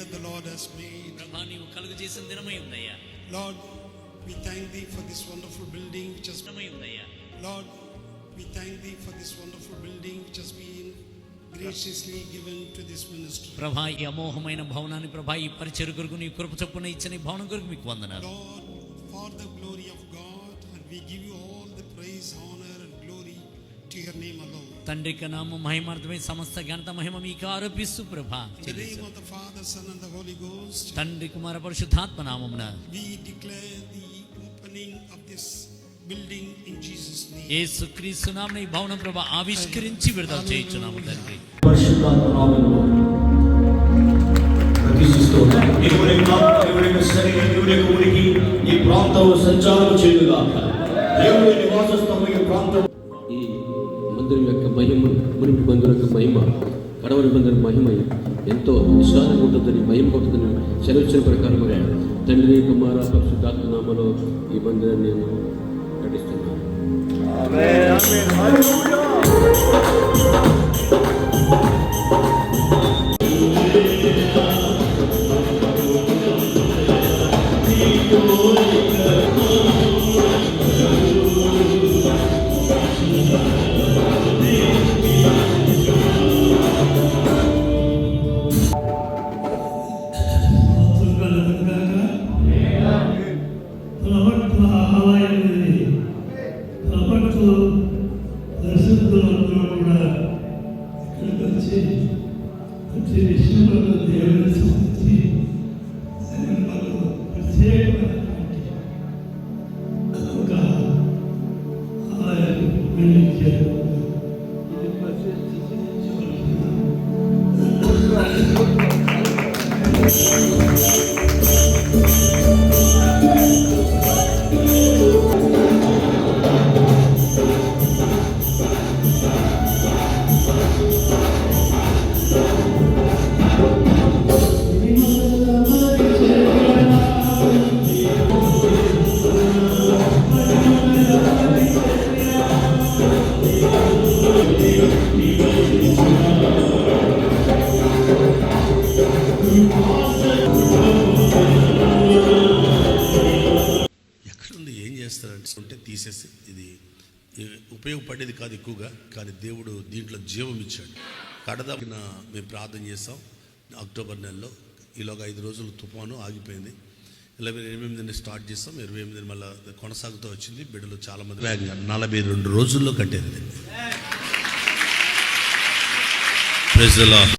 that the Lord has made. ప్రభా నీవు కలుగజేసిన దినమై ఉందయ్యా. Lord, we thank thee for this wonderful building which has దినమై ఉందయ్యా. Lord, we thank thee for this wonderful building which has been graciously given to this ministry. ప్రభా ఈ అమోఘమైన భవనాన్ని ప్రభా ఈ పరిచర్య కొరకు నీ కృప చొప్పున ఇచ్చిన ఈ భవనం కొరకు మీకు వందనాలు. Lord, for the glory of God, and we give you all the praise, honor and glory to your name alone. తండ్రి యొక్క నామం మహిమార్థమై సమస్త ఘనత మహిమ మీకు ఆరోపిస్తూ ప్రభా. In the name of the Father, Son and the Holy Ghost. తండ్రి కుమార పరిశుద్ధాత్మ నామమున We declare the opening of this building in Jesus name. యేసుక్రీస్తు నామమున ఈ భవనం ప్రభా ఆవిష్కరించి విడుదల చేయుచున్నాము తండ్రి. పరిశుద్ధాత్మ నామములో ప్రతిష్ఠిస్తున్నాము. దేవుని శరీరం దేవుని ఊరికి ఈ ప్రాంతంలో సంచారం చేయుగాక. దేవుని నివాస స్థలం ఈ ప్రాంతం. ఈ మందిరం యొక్క మహిమ, మునుపటి మందిరం యొక్క మహిమ, కడవరి మందిరం మహిమ ఎంతో విశాలంగా ఉంటుందని, మహిమ ఉంటుందని సెలవిచ్చిన ప్రకారముగా తండ్రి కుమార పరిశుద్ధాత్మ నామములో ఈ మందిరాన్ని నేను కట్టిస్తున్నాను. ఆమేన్ ఆమేన్ హల్లెలూయా. ఎక్కడుంది ఏం చేస్తారంటే తీసేసి ఇది ఉపయోగపడేది కాదు ఎక్కువగా, కానీ దేవుడు దీంట్లో జీవం ఇచ్చాడు. కడదాన మేము ప్రార్థన చేస్తాం అక్టోబర్ నెలలో. ఈలోగా 5 రోజులు తుఫాను ఆగిపోయింది. 28 స్టార్ట్ చేస్తాం, 28 మళ్ళీ కొనసాగుతూ వచ్చింది. బిడ్డలు చాలామంది 42 రోజుల్లో కట్టేది. Praise the lord.